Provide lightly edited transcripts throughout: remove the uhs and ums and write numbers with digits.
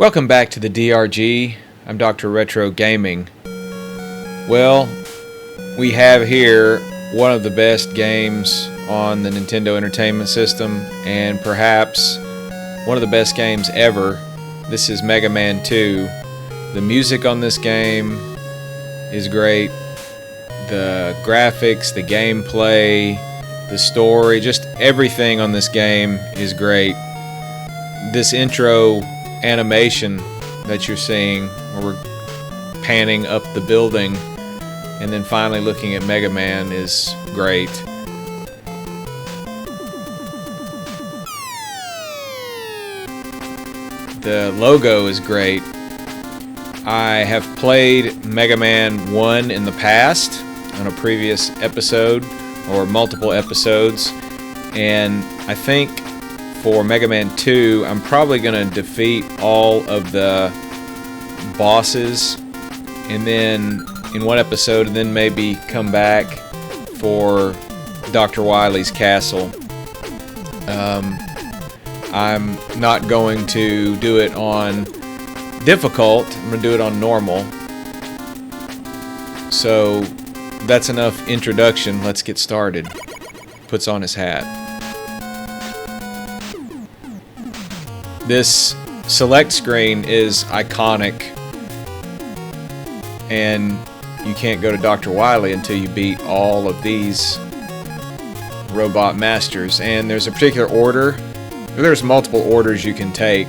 Welcome back to the DRG. I'm Dr. Retro Gaming. Well, we have here one of the best games on the Nintendo Entertainment System, and perhaps one of the best games ever. This is Mega Man 2. The music on this game is great. The graphics, the gameplay, the story, just everything on this game is great. This intro animation that you're seeing, where we're panning up the building and then finally looking at Mega Man, is great. The logo is great. I have played Mega Man 1 in the past on a previous episode or multiple episodes, and I think for Mega Man 2 I'm probably going to defeat all of the bosses and then in one episode, and then maybe come back for Dr. Wily's Castle. I'm not going to do it on difficult, I'm going to do it on normal. So that's enough introduction, let's get started. Puts on his hat. This select screen is iconic, and you can't go to Dr. Wily until you beat all of these robot masters. And there's a particular order. There's multiple orders you can take.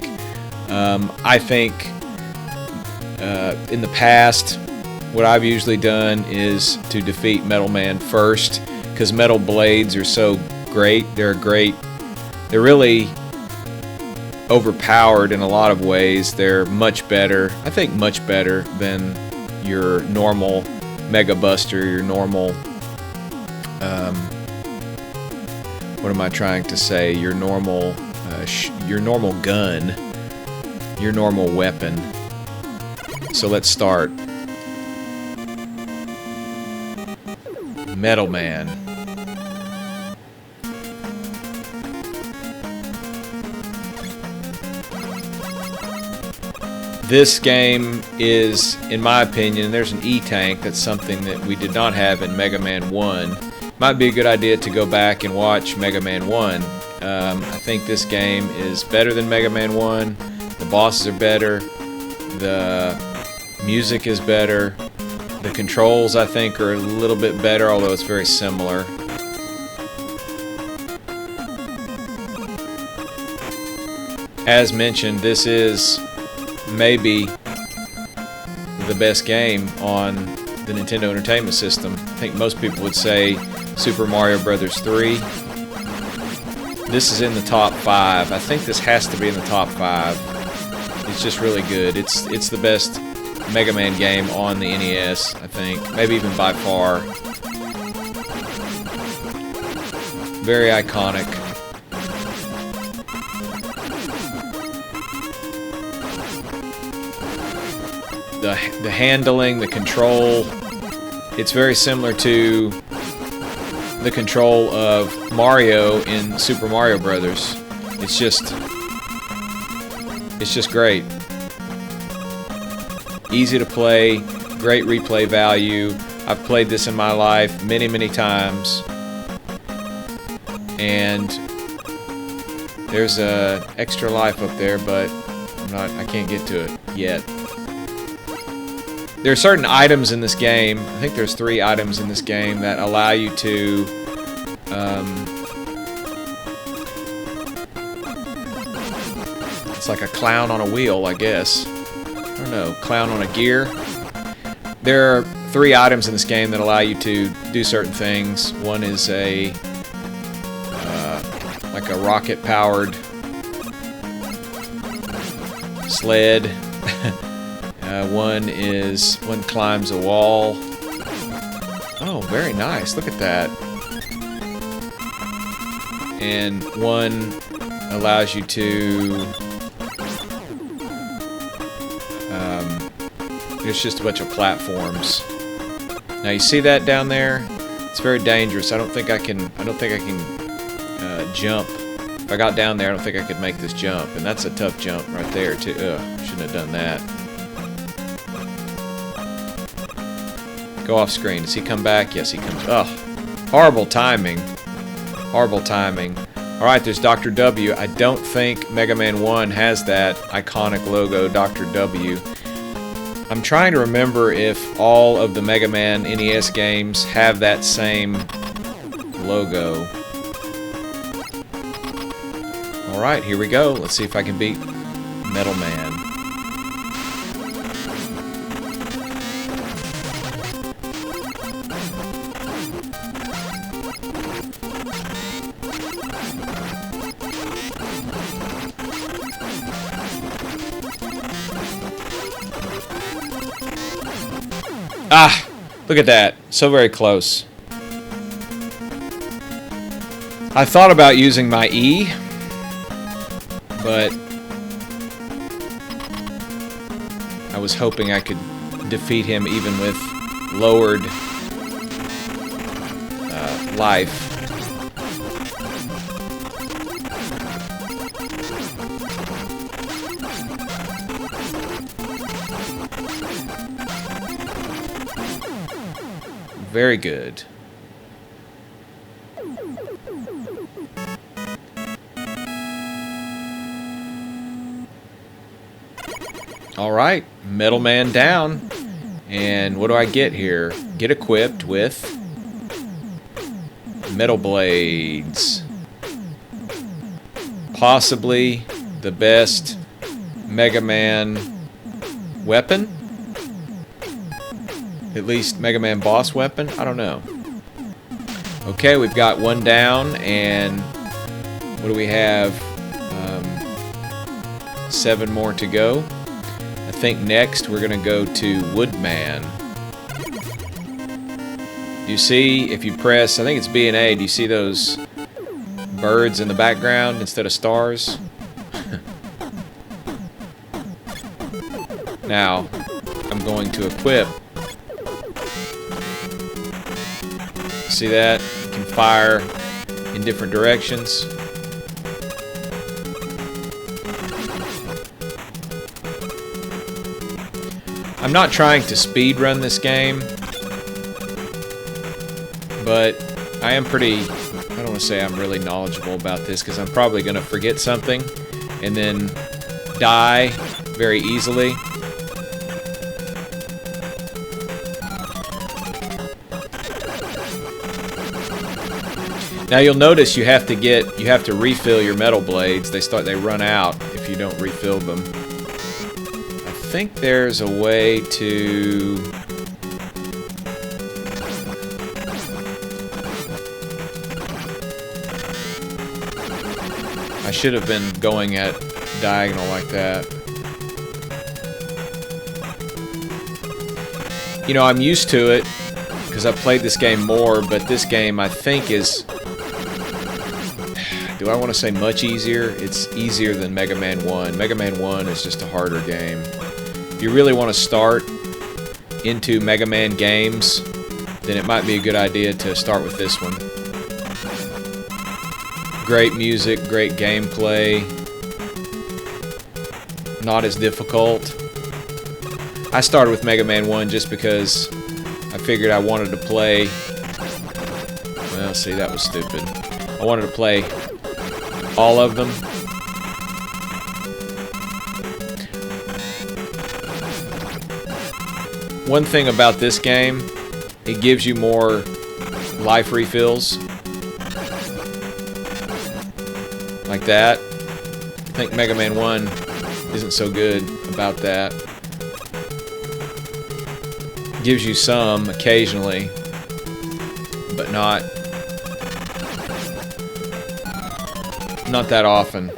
I think in the past, what I've usually done is to defeat Metal Man first, because Metal Blades are so great. They're really overpowered in a lot of ways. They're much better, I think much better than your normal Mega Buster, your normal what am I trying to say? Your normal gun, your normal weapon. So let's start. Metal Man. This game is, in my opinion, there's an E-Tank. That's something that we did not have in Mega Man 1. Might be a good idea to go back and watch Mega Man 1. I think this game is better than Mega Man 1. The bosses are better. The music is better. The controls, I think, are a little bit better, although it's very similar. As mentioned, this is maybe the best game on the Nintendo Entertainment System. I think most people would say Super Mario Bros. 3. This is in the top 5. I think this has to be in the top 5. It's just really good. It's the best Mega Man game on the NES, I think. Maybe even by far. Very iconic. The handling, the control, it's very similar to the control of Mario in Super Mario Brothers. It's just great. Easy to play, great replay value. I've played this in my life many, many times. And there's a extra life up there, but I can't get to it yet. There are certain items in this game, I think there's 3 items in this game that allow you to it's like a clown on a wheel, I guess. I don't know, clown on a gear. There are 3 items in this game that allow you to do certain things. One is a like a rocket-powered sled. One climbs a wall. Oh, very nice. Look at that. And one allows you to... there's just a bunch of platforms. Now you see that down there? It's very dangerous. I don't think I can jump If I got down there, I don't think I could make this jump. And that's a tough jump right there, too. Ugh, shouldn't have done that. Go off screen. Does he come back? Yes, he comes. Ugh. Horrible timing. Horrible timing. Alright, there's Dr. W. I don't think Mega Man 1 has that iconic logo, Dr. W. I'm trying to remember if all of the Mega Man NES games have that same logo. Alright, here we go. Let's see if I can beat Metal Man. Ah! Look at that. So very close. I thought about using my E, but I was hoping I could defeat him even with lowered life. Very good. Alright, Metal Man down. And what do I get here? Get equipped with Metal Blades. Possibly the best Mega Man weapon? At least Mega Man boss weapon? I don't know. Okay, we've got one down, and what do we have? 7 more to go. I think next we're going to go to Woodman. You see, if you press, I think it's B and A, do you see those birds in the background instead of stars? Now, I'm going to equip. See that? You can fire in different directions. I'm not trying to speed run this game, but I am pretty, I don't want to say I'm really knowledgeable about this because I'm probably going to forget something and then die very easily. Now you'll notice you have to refill your metal blades. They run out if you don't refill them. I think there's a way to I should have been going at diagonal like that. You know, I'm used to it because I've played this game more, but this game I think is, do I want to say much easier? It's easier than Mega Man 1. Mega Man 1 is just a harder game. If you really want to start into Mega Man games, then it might be a good idea to start with this one. Great music, great gameplay. Not as difficult. I started with Mega Man 1 just because I figured I wanted to play. Well, see, that was stupid. I wanted to play all of them. One thing about this game, it gives you more life refills. Like that. I think Mega Man 1 isn't so good about that. Gives you some occasionally, but not that often.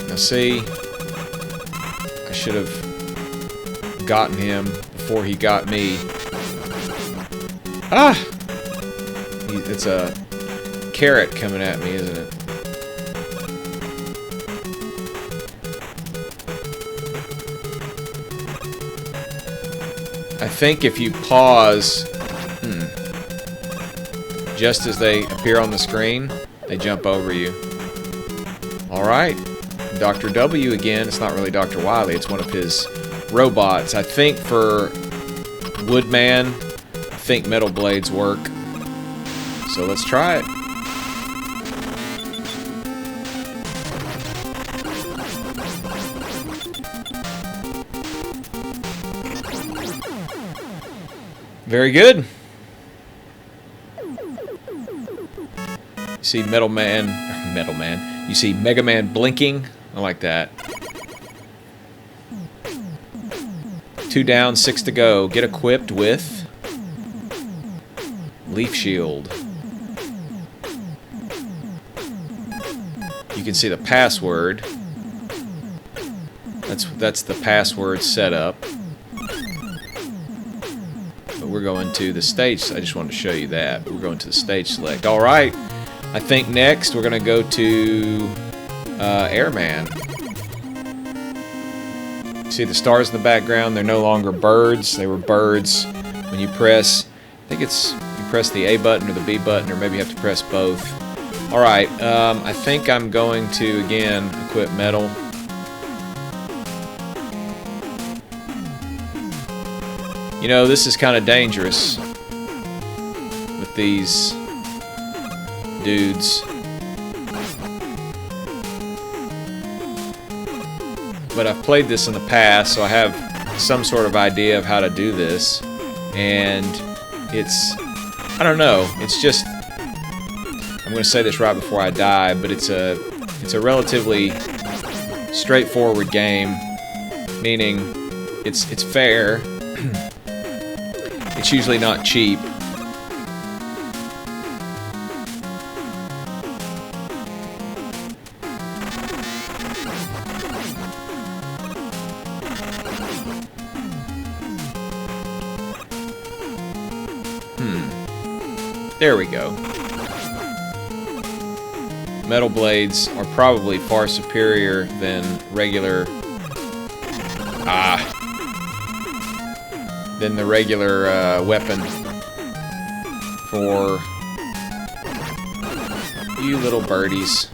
Now see, I should have gotten him before he got me. Ah! It's a carrot coming at me, isn't it? I think if you pause... just as they appear on the screen, they jump over you. Alright, Dr. W again. It's not really Dr. Wily, it's one of his robots. I think for Woodman, I think metal blades work. So let's try it. Very good. You see Metal Man, you see Mega Man blinking. I like that. 2 down, 6 to go. Get equipped with Leaf Shield. You can see the password. That's the password setup. But we're going to the stage. I just wanted to show you that. We're going to the stage select. All right. I think next we're going to go to Airman. See the stars in the background? They're no longer birds. They were birds when you press. I think it's you press the A button or the B button, or maybe you have to press both. All right. I think I'm going to again equip metal. You know, this is kind of dangerous with these dudes. But I've played this in the past, so I have some sort of idea of how to do this. And it's, I don't know, it's just, I'm going to say this right before I die, but it's a relatively straightforward game, meaning it's fair. It's usually not cheap. There we go. Metal blades are probably far superior than regular than the regular weapon for you little birdies.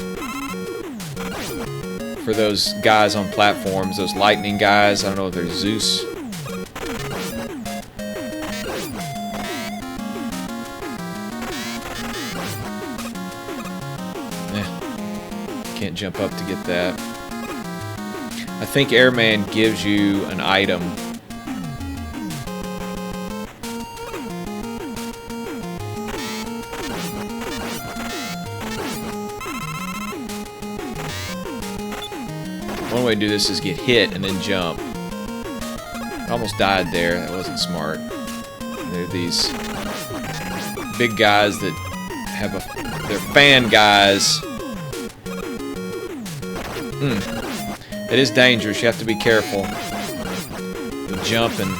For those guys on platforms, those lightning guys, I don't know if they're Zeus. Can't jump up to get that. I think Airman gives you an item. One way to do this is get hit and then jump. I almost died there. That wasn't smart. They're these big guys that have they're fan guys. It is dangerous. You have to be careful. You jump and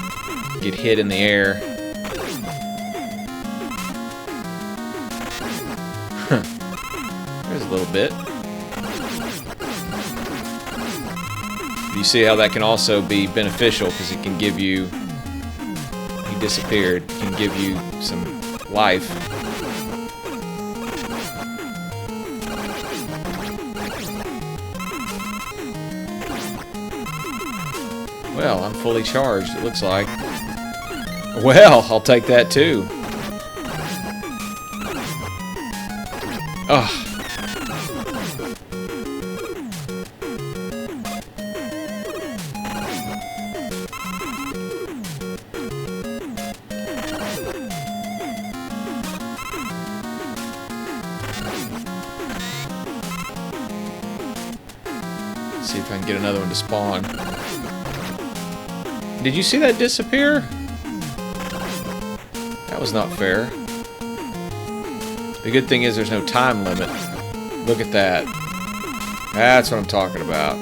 get hit in the air. There's a little bit. You see how that can also be beneficial because it can give you... He disappeared. It can give you some life. Well, I'm fully charged, it looks like. Well, I'll take that too. Ugh. Let's see if I can get another one to spawn. Did you see that disappear? That was not fair. The good thing is there's no time limit. Look at that. That's what I'm talking about.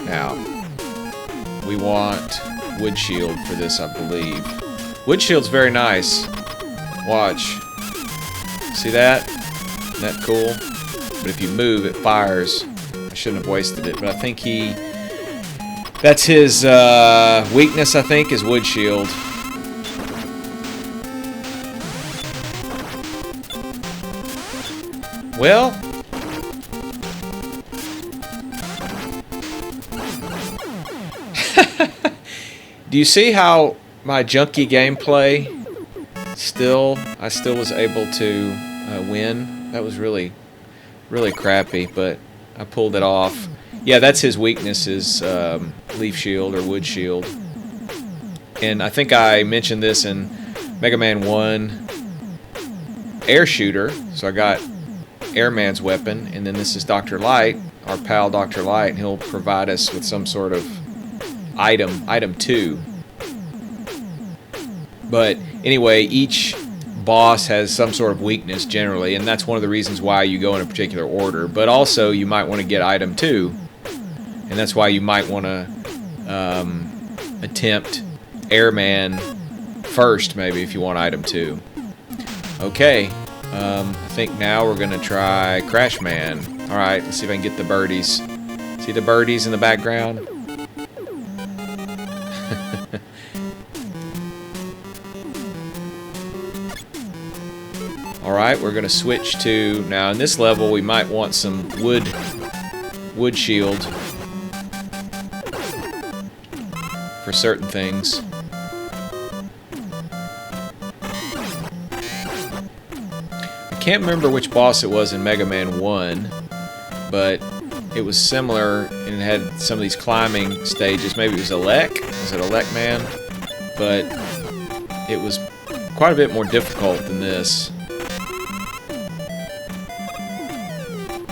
Now, we want wood shield for this, I believe. Wood shield's very nice. Watch. See that? Isn't that cool? But if you move, it fires. I shouldn't have wasted it, but I think he... That's his weakness, I think, is wood shield. Well, do you see how my junky gameplay I still was able to win? That was really crappy, but I pulled it off. Yeah, that's his weakness, is leaf shield or wood shield. And I think I mentioned this in Mega Man 1 air shooter. So I got Airman's weapon, and then this is Dr. Light, our pal Dr. Light, and he'll provide us with some sort of item 2. But anyway, each boss has some sort of weakness generally, and that's one of the reasons why you go in a particular order. But also you might want to get item 2, and that's why you might want to attempt Airman first, maybe, if you want item 2. Okay, I think now we're gonna try Crash Man. Alright, let's see if I can get the birdies. See the birdies in the background? Alright, we're gonna switch to, now in this level we might want some wood shield for certain things. I can't remember which boss it was in Mega Man 1, but it was similar, and it had some of these climbing stages. Maybe it was Elec? Was it Elec Man? But it was quite a bit more difficult than this.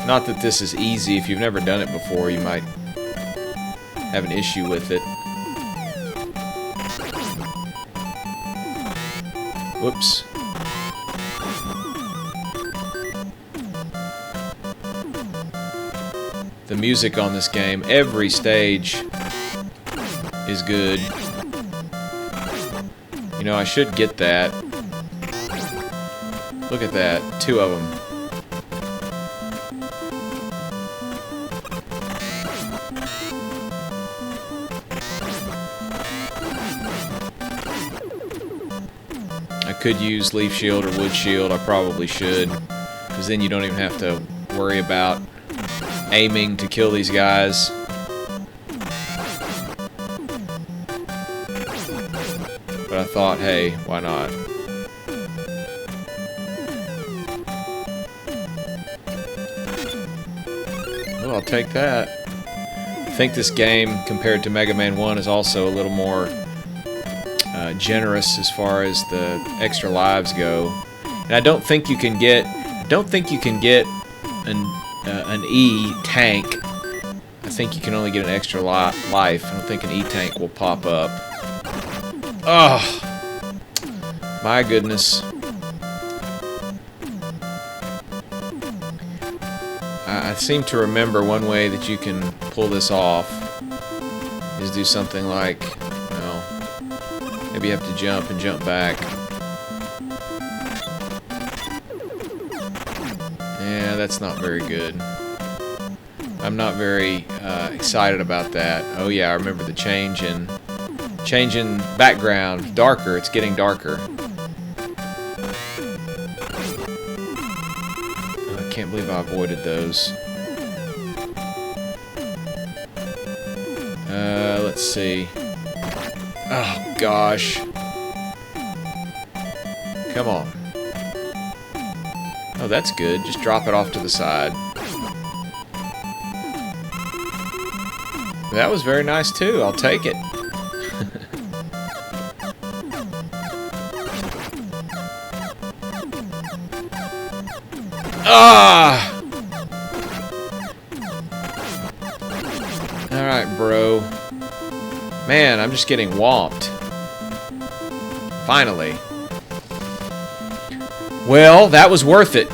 Not that this is easy. If you've never done it before, you might have an issue with it. Whoops. The music on this game, every stage is good. You know, I should get that. Look at that, 2 of them. I could use leaf shield or wood shield. I probably should, because then you don't even have to worry about aiming to kill these guys. But I thought, hey, why not? Well, I'll take that. I think this game, compared to Mega Man 1, is also a little more generous as far as the extra lives go. And I don't think you can get an E tank. I think you can only get an extra life. I don't think an E tank will pop up. Oh, my goodness. I seem to remember one way that you can pull this off is do something like, well, maybe you have to jump and jump back. Yeah, that's not very good. I'm not very excited about that. Oh yeah, I remember the change in background. Darker, it's getting darker. I can't believe I avoided those. Let's see. Oh gosh. Come on. Oh, that's good. Just drop it off to the side. That was very nice too. I'll take it. Ah! Alright, bro. Man, I'm just getting whomped. Finally. Well, that was worth it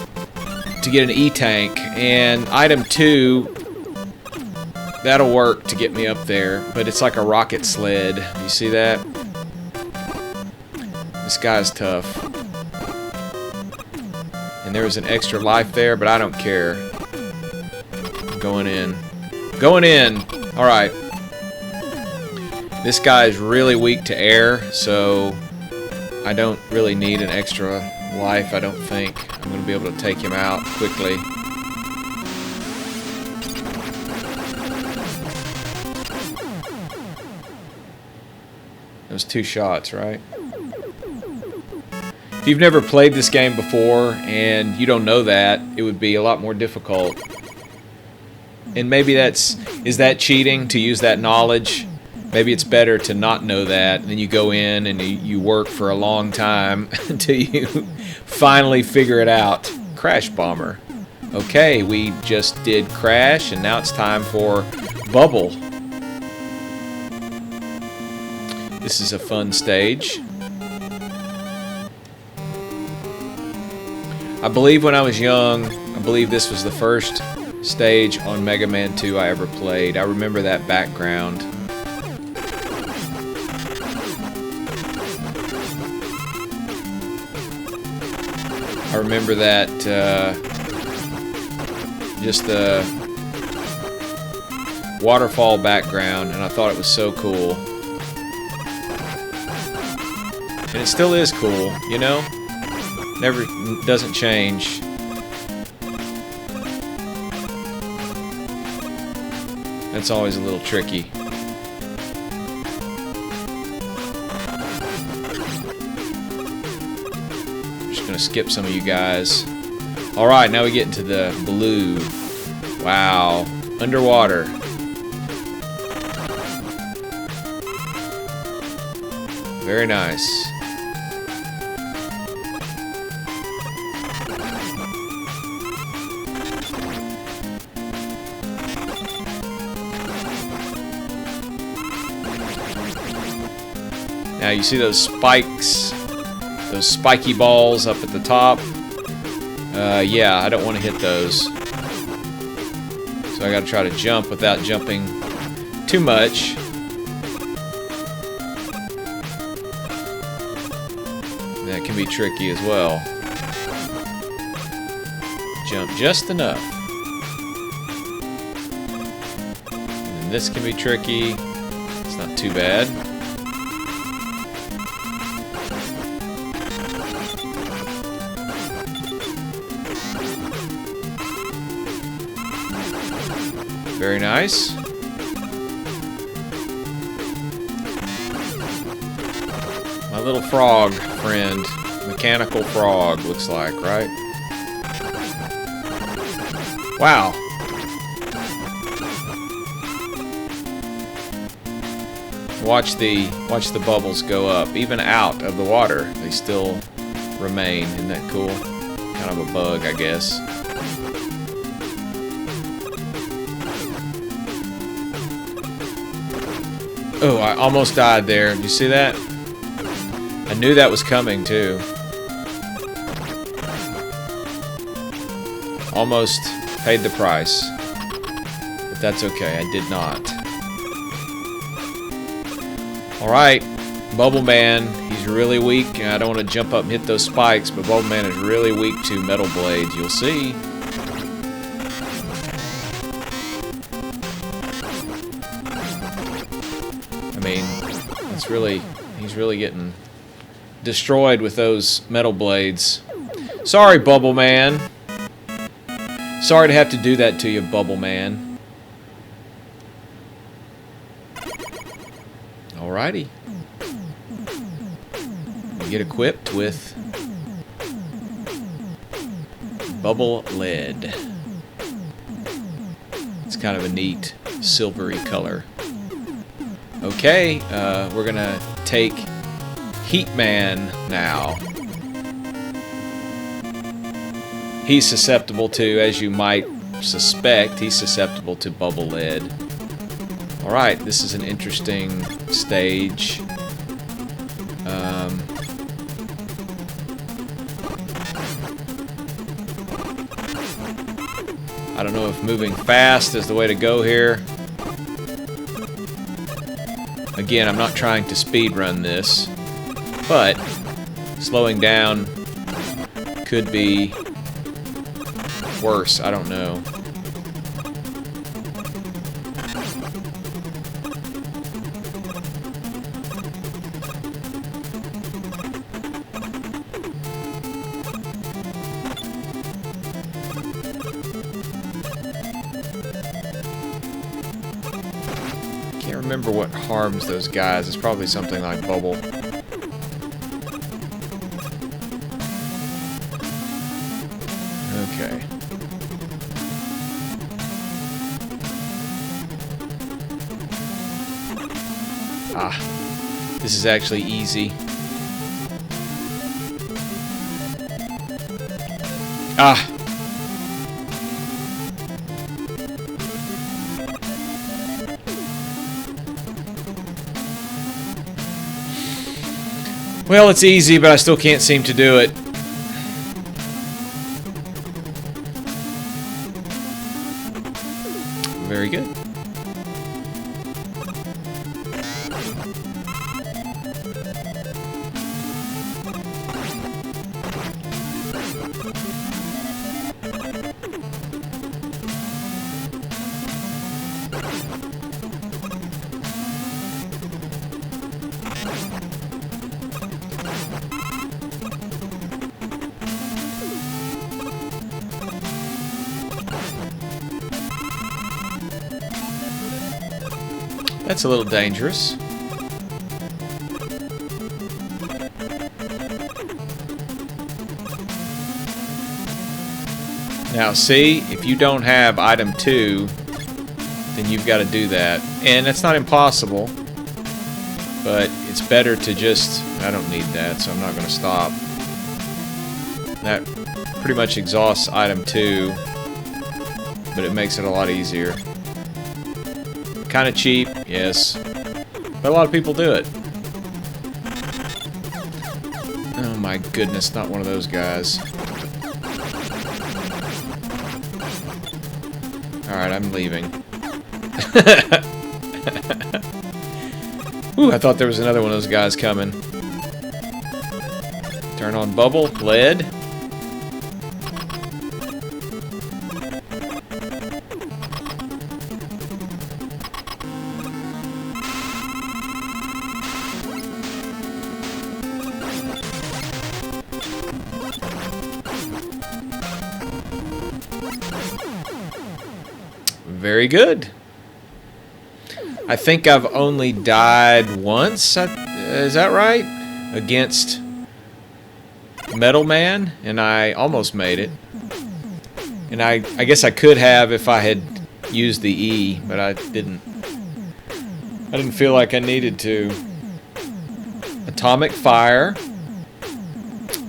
to get an E-Tank, and item 2, that'll work to get me up there, but it's like a rocket sled. You see that? This guy's tough. And there was an extra life there, but I don't care. I'm going in. Going in! Alright. This guy is really weak to air, so I don't really need an extra life, I don't think. I'm going to be able to take him out quickly. It was 2 shots, right? If you've never played this game before and you don't know that, it would be a lot more difficult. And maybe is that cheating to use that knowledge? Maybe it's better to not know that, and then you go in and you work for a long time until you finally figure it out. Crash Bomber. Okay, we just did Crash, and now it's time for Bubble. This is a fun stage. I believe when I was young, I believe this was the first stage on Mega Man 2 I ever played. I remember that background. I remember that, just the waterfall background, and I thought it was so cool. And it still is cool, you know? Never, doesn't change. That's always a little tricky. Gonna skip some of you guys. Alright, now we get into the blue. Wow. Underwater. Very nice. Now you see those spikes? Those spiky balls up at the top. Yeah, I don't want to hit those. So I gotta try to jump without jumping too much. That can be tricky as well. Jump just enough. And this can be tricky. It's not too bad. Very nice. My little frog friend. Mechanical frog, looks like, right? Wow. Watch the bubbles go up. Even out of the water, they still remain. Isn't that cool? Kind of a bug, I guess. Oh, I almost died there. Did you see that? I knew that was coming, too. Almost paid the price. But that's okay, I did not. Alright, Bubble Man, he's really weak. And I don't want to jump up and hit those spikes, but Bubble Man is really weak to metal blades. You'll see. I mean, he's really getting destroyed with those metal blades. Sorry, Bubble Man. Sorry to have to do that to you, Bubble Man. Alrighty. You get equipped with Bubble Lead. It's kind of a neat silvery color. Okay, we're gonna take Heat Man now. He's susceptible to, as you might suspect, he's susceptible to Bubble Lead. Alright, this is an interesting stage. I don't know if moving fast is the way to go here. Again, I'm not trying to speed run this, but slowing down could be worse. I don't know. remember what harms those guys. It's probably something like bubble. Okay. Ah, this is actually easy. Ah! Well, it's easy, but I still can't seem to do it. Very good. That's a little dangerous. Now see, if you don't have item 2, then you've got to do that. And it's not impossible, but it's better to just... I don't need that, so I'm not going to stop. That pretty much exhausts item 2, but it makes it a lot easier. Kind of cheap, yes, but a lot of people do it. Oh my goodness, not one of those guys. Alright, I'm leaving. Ooh, I thought there was another one of those guys coming. Turn on bubble, lead. Very good. I think I've only died once, is that right? Against Metal Man, and I almost made it. And I guess I could have if I had used the E, but I didn't. I didn't feel like I needed to. Atomic Fire.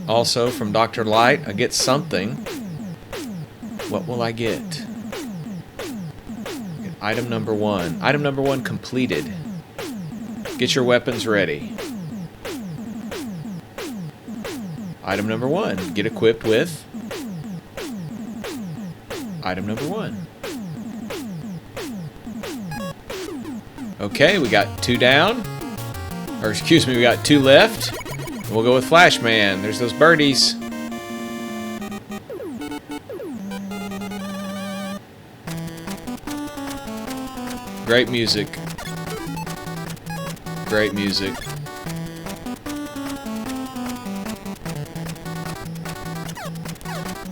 Also from Dr. Light, I get something. What will I get? Item number 1. Item number 1 completed. Get your weapons ready. Item number 1. Get equipped with. Item number 1. Okay, we got 2 down. Or excuse me, we got 2 left. We'll go with Flashman. There's those birdies. Great music. Great music.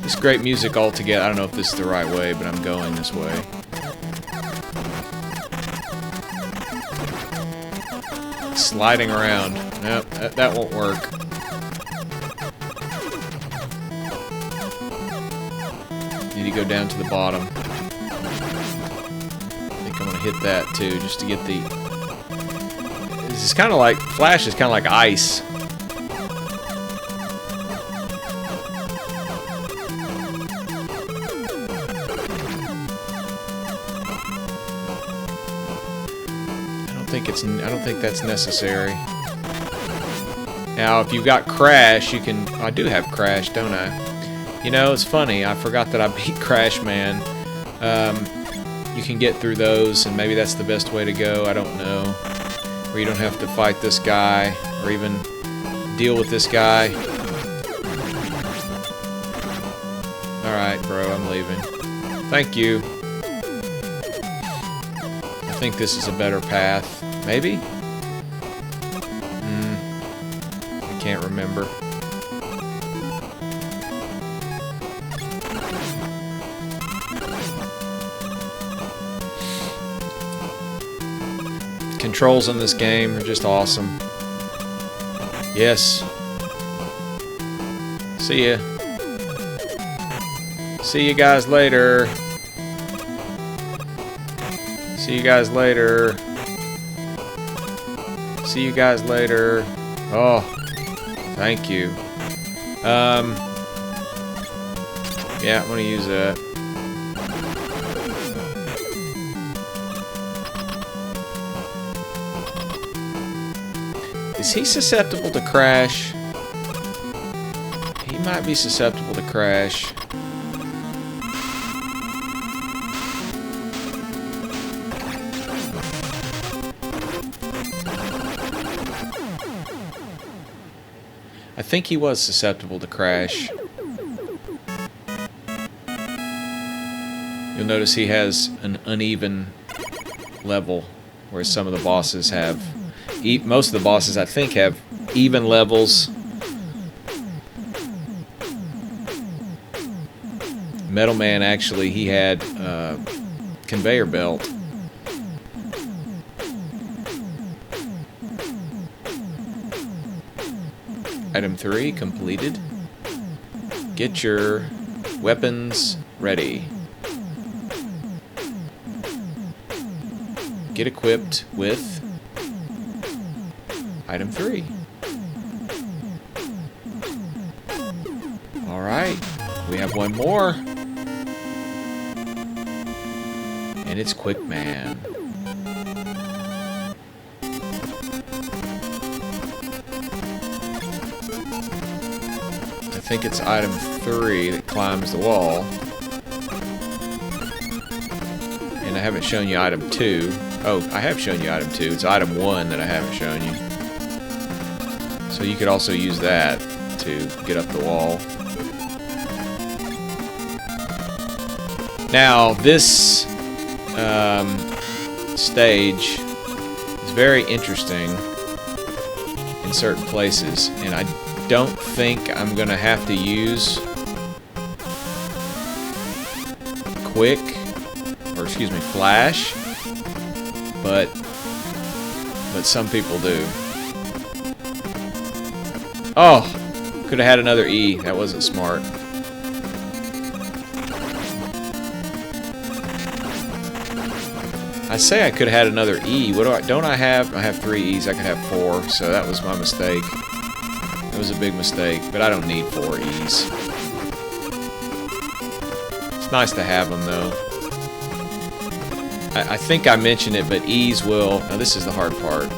Just great music altogether. I don't know if this is the right way, but I'm going this way. Sliding around. Nope, that won't work. Need to go down to the bottom. I'm gonna hit that too, just to get the... This is kind of like... Flash is kind of like ice. I don't think that's necessary. Now, if you've got Crash, you can... I do have Crash, don't I? You know, it's funny. I forgot that I beat Crash Man. You can get through those, and maybe that's the best way to go. I don't know. Where you don't have to fight this guy, or even deal with this guy. Alright, bro, I'm leaving. Thank you. I think this is a better path. Maybe? I can't remember. controls in this game are just awesome. Yes. See ya. See you guys later. See you guys later. See you guys later. Oh, thank you. Yeah, I'm gonna use that. Is he susceptible to crash? He might be susceptible to crash. I think he was susceptible to crash. You'll notice he has an uneven level, whereas some of the bosses have... most of the bosses, I think, have even levels. Metal Man, actually, he had a conveyor belt. Item 3 completed. Get your weapons ready. Get equipped with item 3. Alright, we have one more. And it's Quick Man. I think it's item 3 that climbs the wall. And I haven't shown you item 2. Oh, I have shown you item 2. It's item 1 that I haven't shown you. So you could also use that to get up the wall. Now, this stage is very interesting in certain places, and I don't think I'm gonna have to use flash, but some people do. Oh, could have had another E. That wasn't smart. I say I could have had another E. What do I... Don't I have... I have 3 E's. I could have 4, so that was my mistake. It was a big mistake, but I don't need 4 E's. It's nice to have them, though. I think I mentioned it, but E's will... Now, this is the hard part.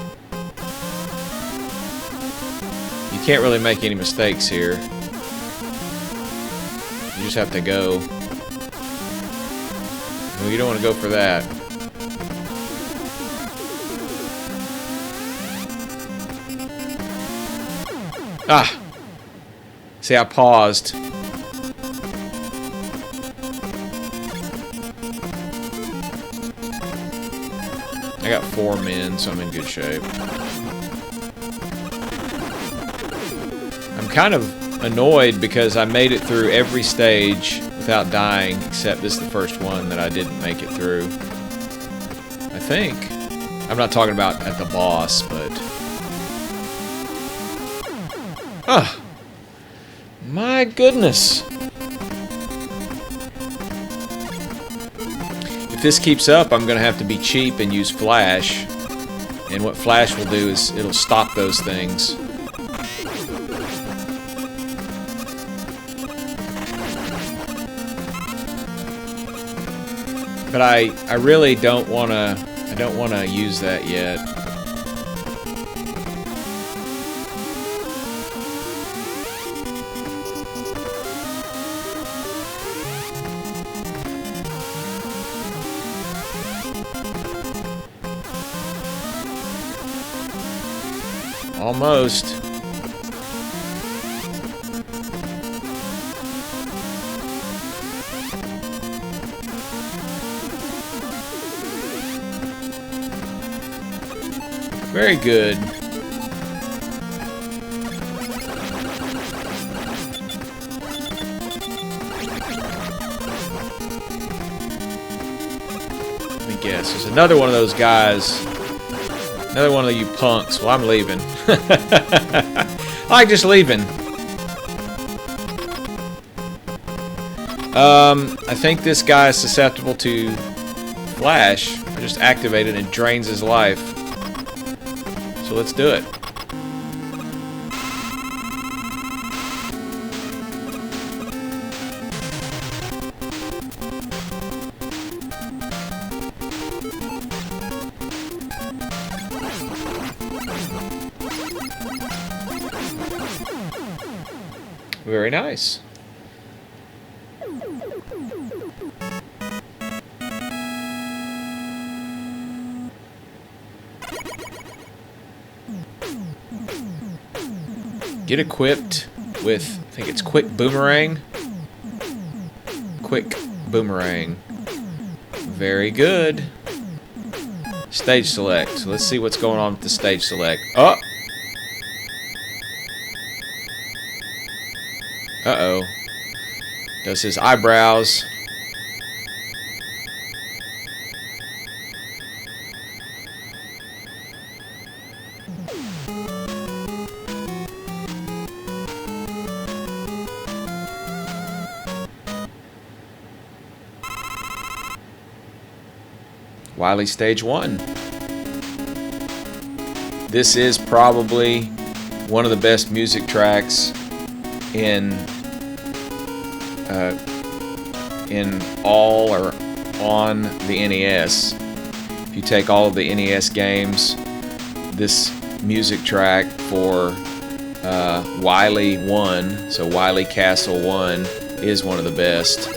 You can't really make any mistakes here. You just have to go. Well, you don't want to go for that. Ah! See, I paused. I got 4 men, so I'm in good shape. I'm kind of annoyed because I made it through every stage without dying, except this is the first one that I didn't make it through. I think. I'm not talking about at the boss, but... Ah! My goodness! If this keeps up, I'm going to have to be cheap and use flash. And what flash will do is it'll stop those things. But I really don't want to use that yet. Almost. Very good. Let me guess. There's another one of those guys Another one of you punks. Well, I'm leaving. I like just leaving. I think this guy is susceptible to flash. I just activate it and it drains his life. So let's do it. Very nice. Get equipped with, I think it's quick boomerang. Quick boomerang. Very good. Stage select. So let's see what's going on with the stage select. Oh! Uh-oh. Does his eyebrows. Wily Stage 1. This is probably one of the best music tracks in all or on the NES. If you take all of the NES games, this music track for Wily 1, so Wily Castle 1, is one of the best.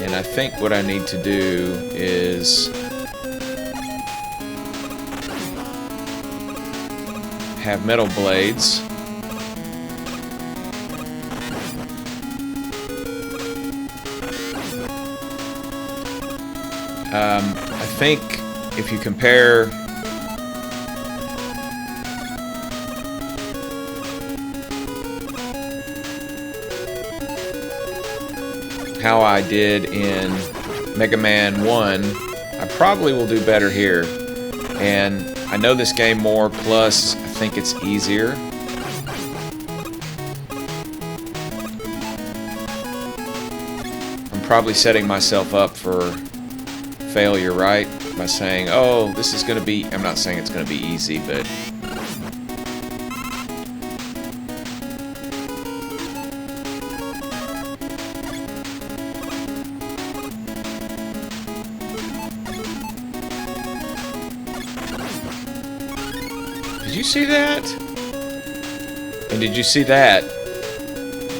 And I think what I need to do is have metal blades. I think if you compare how I did in Mega Man 1, I probably will do better here. And I know this game more, plus I think it's easier. I'm probably setting myself up for failure, right? By saying, oh, this is going to be... I'm not saying it's going to be easy, but... Did you see that? And did you see that?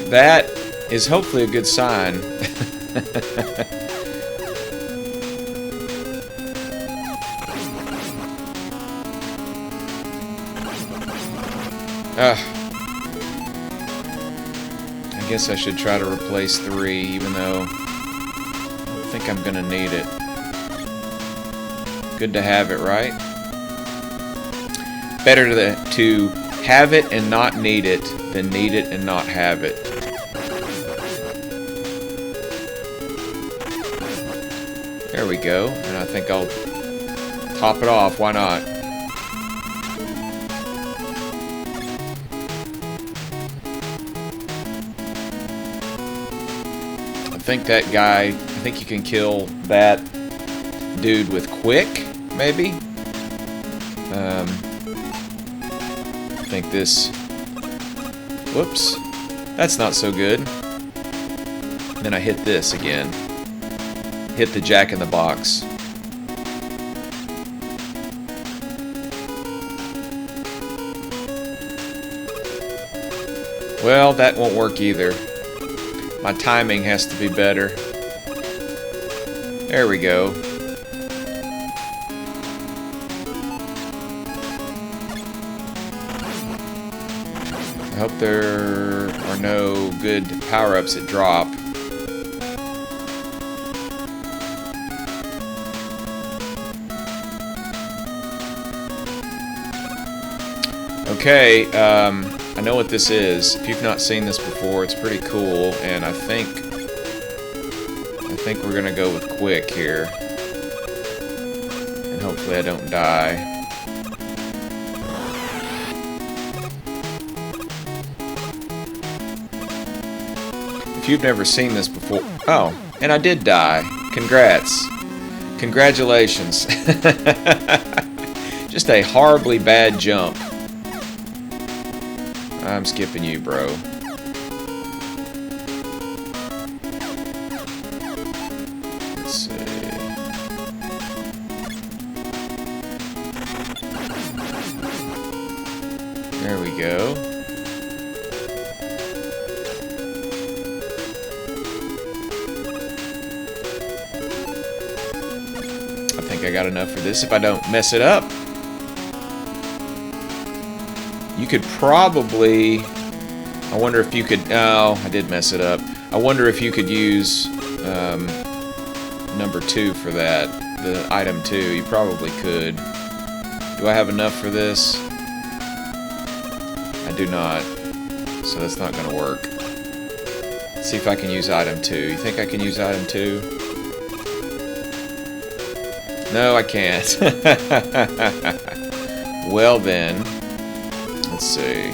That is hopefully a good sign. I guess I should try to replace 3, even though I don't think I'm gonna need it. Good to have it, right? Better to have it and not need it than need it and not have it. There we go. And I think I'll top it off. Why not? I think that guy, I think you can kill that dude with quick, maybe? I think this... Whoops. That's not so good. Then I hit this again. Hit the jack in the box. Well, that won't work either. My timing has to be better. There we go. I hope there are no good power-ups that drop. Okay, I know what this is. If you've not seen this before, it's pretty cool, and I think we're gonna go with quick here. And hopefully I don't die. If you've never seen this before... Oh, and I did die. Congrats. Congratulations. Just a horribly bad jump. I'm skipping you, bro. Let's see. There we go. I think I got enough for this if I don't mess it up. You could probably... I wonder if you could... Oh, I did mess it up. I wonder if you could use number 2 for that. The item 2. You probably could. Do I have enough for this? I do not. So that's not going to work. Let's see if I can use item 2. You think I can use item 2? No, I can't. Well then... Let's see.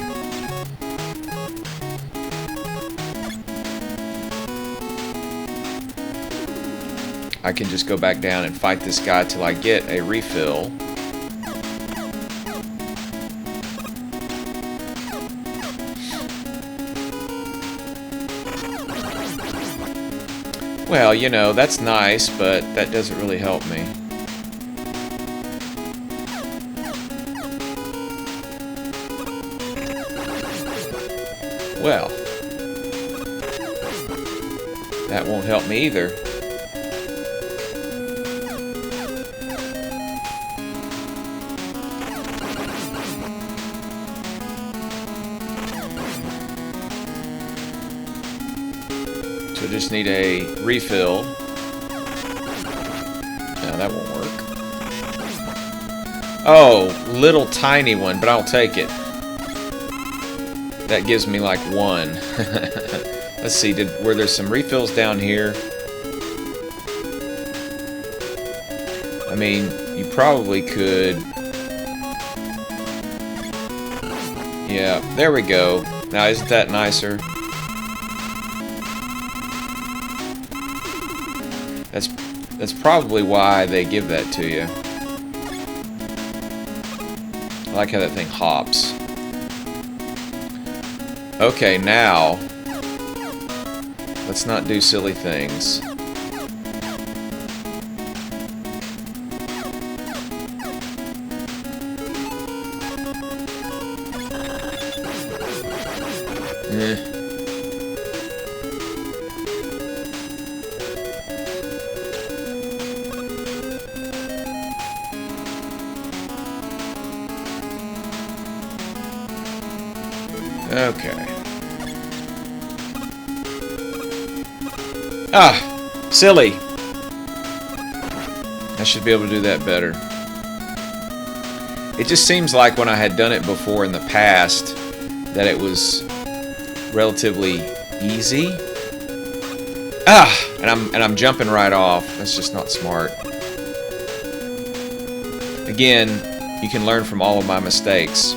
I can just go back down and fight this guy till I get a refill. Well, you know, that's nice, but that doesn't really help me. Well, that won't help me either. So just need a refill. No, that won't work. Oh, little tiny one, but I'll take it. That gives me like 1. Let's see, were there some refills down here? I mean, you probably could... Yeah, there we go. Now, isn't that nicer? That's probably why they give that to you. I like how that thing hops. Okay, now, let's not do silly things. Okay. Ah! Silly! I should be able to do that better. It just seems like when I had done it before in the past that it was relatively easy. Ah! And I'm jumping right off. That's just not smart. Again, you can learn from all of my mistakes.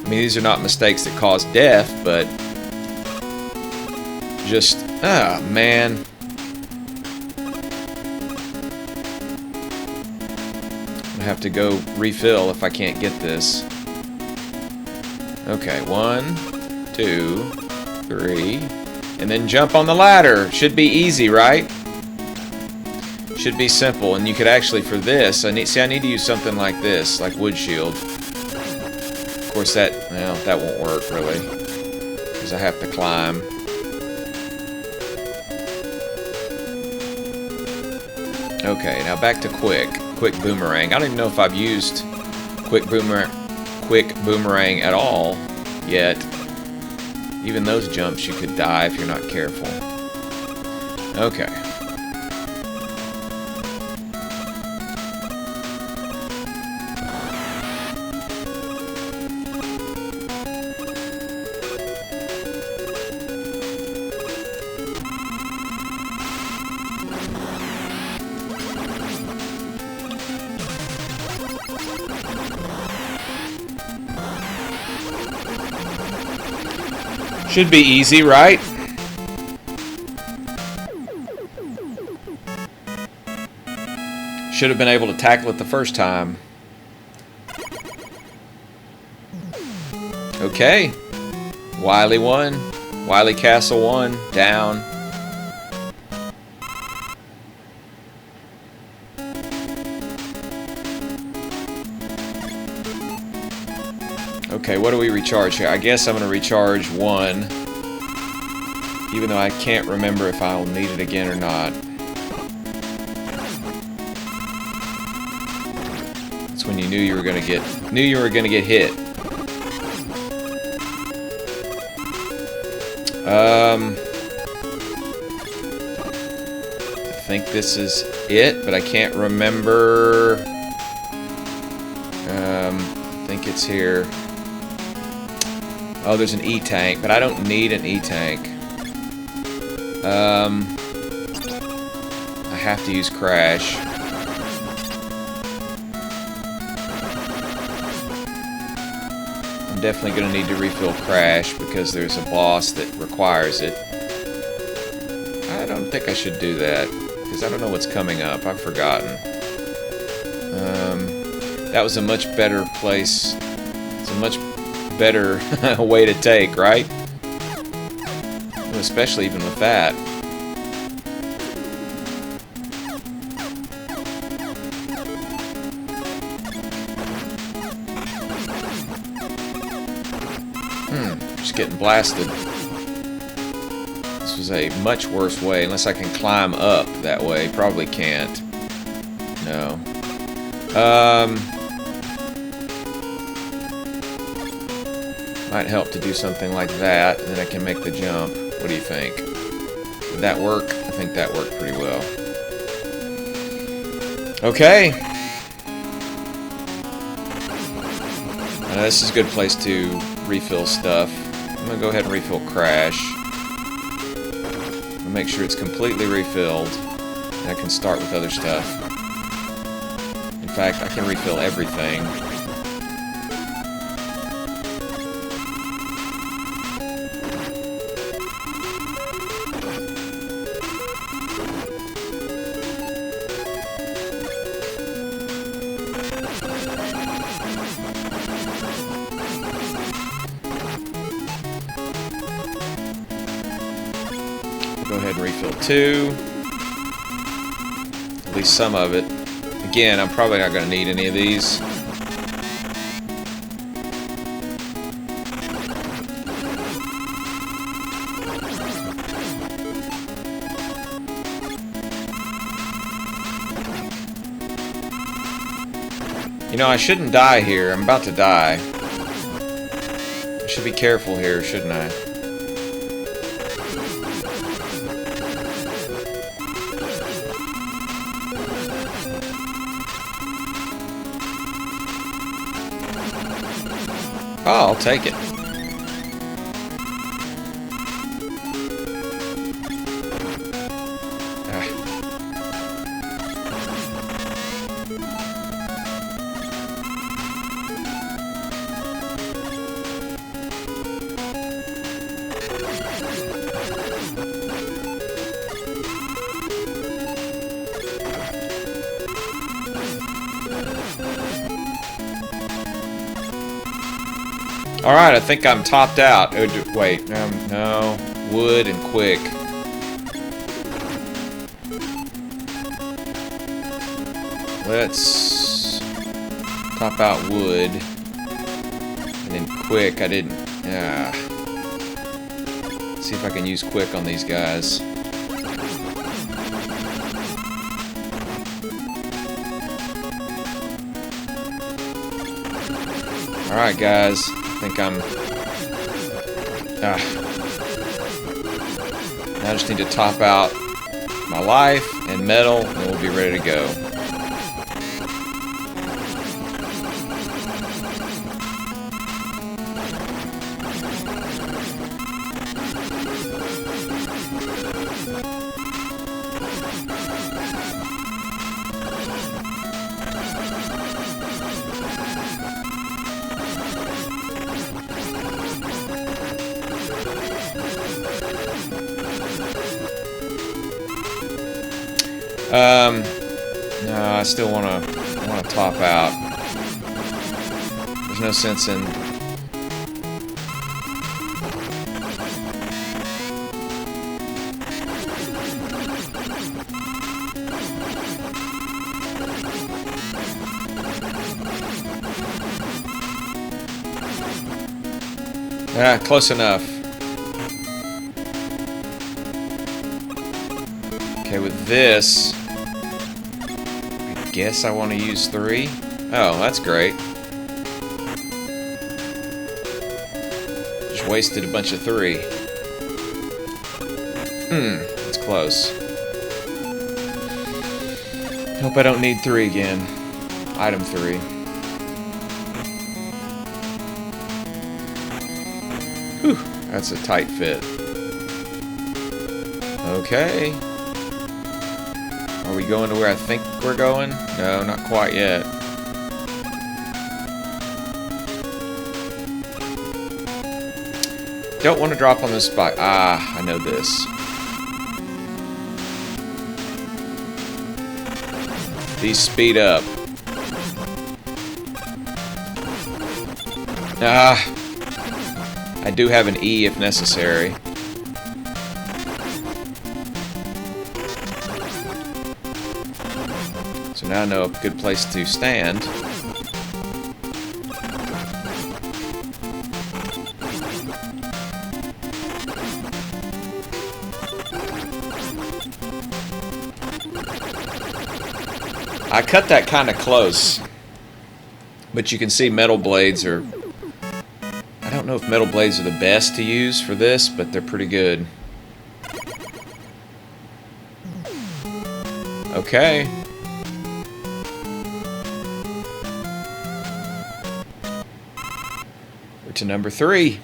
I mean, these are not mistakes that cause death, but just, ah, man. I have to go refill if I can't get this. Okay, 1, 2, 3, and then jump on the ladder. Should be easy, right? Should be simple, and you could actually, for this, I need to use something like this, like wood shield. Of course, that won't work really, because I have to climb. Okay, now back to quick boomerang. I don't even know if I've used quick boomerang at all yet. Even those jumps you could die if you're not careful. Okay. Should be easy, right? Should have been able to tackle it the first time. Okay. Wily won. Wily Castle won. Down. Okay, what do we recharge here? I guess I'm going to recharge 1. Even though I can't remember if I'll need it again or not. That's when you knew you were going to get hit. I think this is it, but I can't remember. I think it's here. Oh, there's an E-tank, but I don't need an E-tank. I have to use Crash. I'm definitely going to need to refill Crash because there's a boss that requires it. I don't think I should do that because I don't know what's coming up. I've forgotten. That was a much better place. It's a much better way to take, right? Especially even with that. Just getting blasted. This was a much worse way, unless I can climb up that way. Probably can't. No. Might help to do something like that, and then I can make the jump. What do you think? Did that work? I think that worked pretty well. Okay. This is a good place to refill stuff. I'm going to go ahead and refill Crash. Make sure it's completely refilled, and I can start with other stuff. In fact, I can refill everything. Go ahead and refill 2. At least some of it. Again, I'm probably not going to need any of these. You know, I shouldn't die here. I'm about to die. I should be careful here, shouldn't I? Oh, I'll take it. Alright, I think I'm topped out. Oh, wait, no. Wood and quick. Let's top out wood. And then quick, I didn't. Let's see if I can use quick on these guys. Alright, guys. I think I'm... I just need to top out my life and metal, and we'll be ready to go. No, I still wanna top out. There's no sense in. Ah, close enough. Okay, with this, I guess I want to use 3. Oh, that's great. Just wasted a bunch of 3. It's close. Hope I don't need 3 again. Item 3. Whew, that's a tight fit. Okay. Are we going to where I think we're going? No, not quite yet. Don't want to drop on this spot. Ah, I know this. These speed up. Ah. I do have an E if necessary. So now I know a good place to stand. I cut that kind of close, but you can see metal blades are... I don't know if metal blades are the best to use for this, but they're pretty good. Okay. We're to number 3.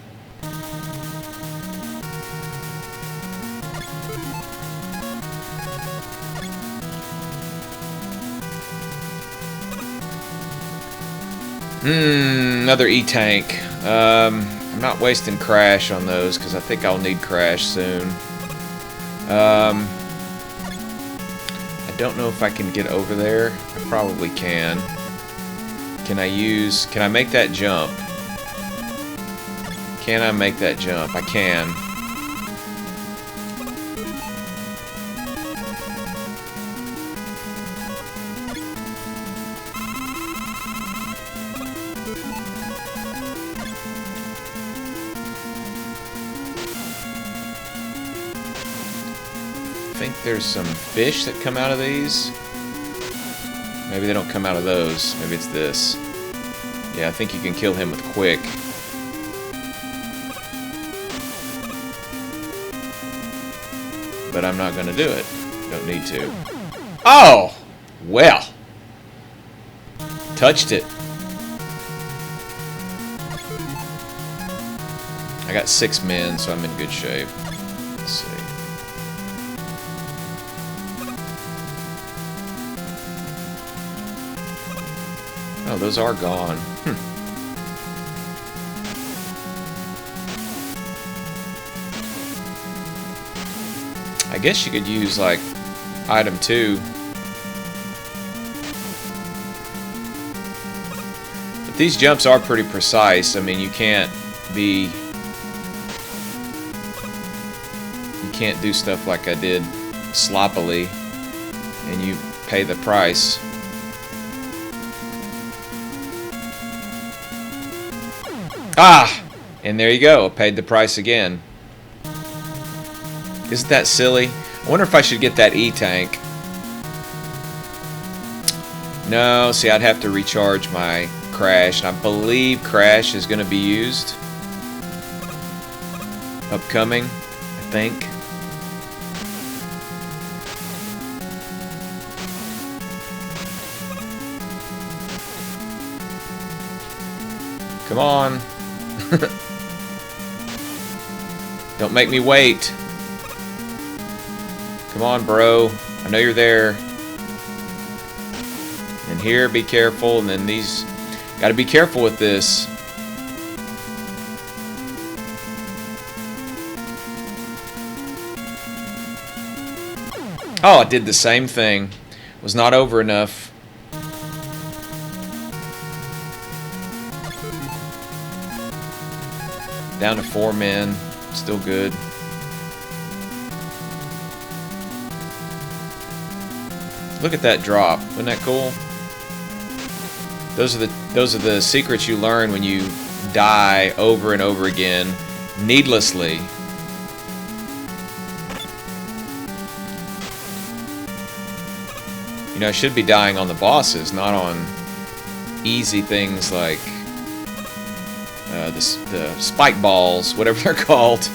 Another E-tank. I'm not wasting Crash on those because I think I'll need Crash soon. I don't know if I can get over there. I probably can. Can I make that jump? Can I make that jump? I can. I think there's some fish that come out of these. Maybe they don't come out of those. Maybe it's this. Yeah, I think you can kill him with quick. But I'm not going to do it. Don't need to. Oh! Well. Touched it. I got 6 men, so I'm in good shape. Let's see. Oh, those are gone. I guess you could use, like, item 2. But these jumps are pretty precise. I mean, you can't do stuff like I did sloppily, and you pay the price. Ah! And there you go. Paid the price again. Isn't that silly? I wonder if I should get that E-tank. No, see, I'd have to recharge my Crash, and I believe Crash is going to be used. Upcoming, I think. Come on. Don't make me wait. Come on, bro. I know you're there. And here, be careful. And then these... Gotta be careful with this. Oh, I did the same thing. Was not over enough. Down to 4 men. Still good. Look at that drop. Isn't that cool? Those are the secrets you learn when you die over and over again needlessly. You know, I should be dying on the bosses, not on easy things like the spike balls, whatever they're called.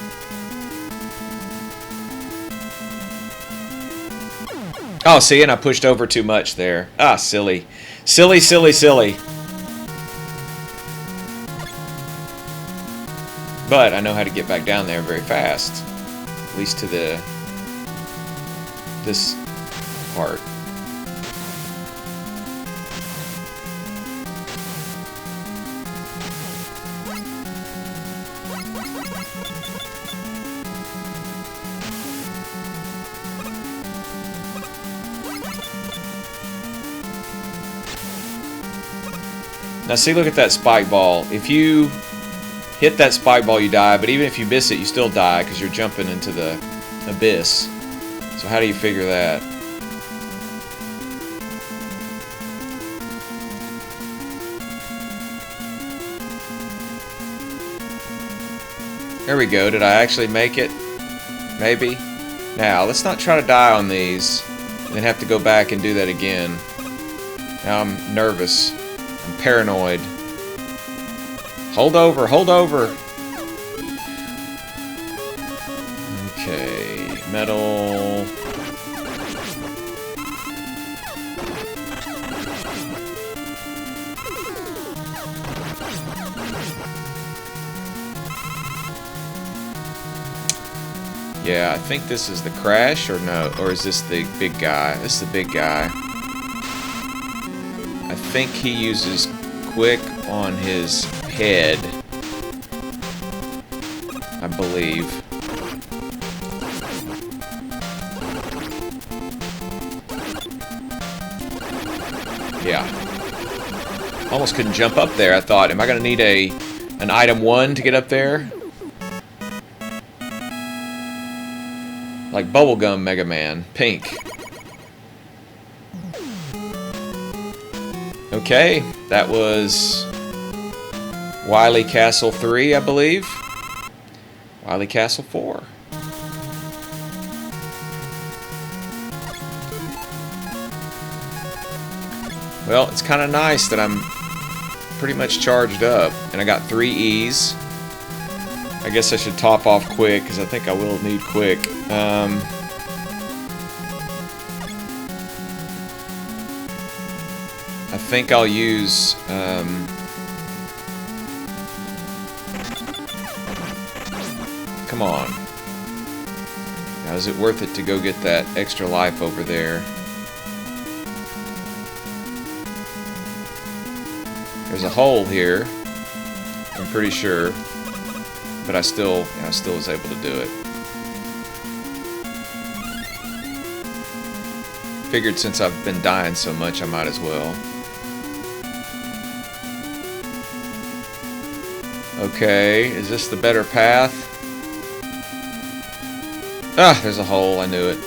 Oh, see, and I pushed over too much there. Ah, silly. Silly, silly, silly. But I know how to get back down there very fast. At least to this part. Now see, look at that spike ball. If you hit that spike ball, you die, but even if you miss it, you still die because you're jumping into the abyss. So how do you figure that? There we go. Did I actually make it? Maybe. Now, let's not try to die on these and then have to go back and do that again. Now I'm nervous. I'm paranoid. Hold over, hold over. Okay, metal. Yeah, I think this is the crash, or no? Or is this the big guy? This is the big guy. I think he uses quick on his head, I believe. Yeah. Almost couldn't jump up there. I thought, am I going to need an item 1 to get up there? Like Bubblegum Mega Man, pink. Okay, that was Wily Castle 3, I believe. Wily Castle 4. Well, it's kind of nice that I'm pretty much charged up, and I got 3 E's. I guess I should top off quick, because I think I will need quick. I think I'll use come on. Now, is it worth it to go get that extra life over there? There's a hole here, I'm pretty sure, but I still was able to do it. Figured since I've been dying so much, I might as well. Okay, is this the better path? Ah, there's a hole, I knew it.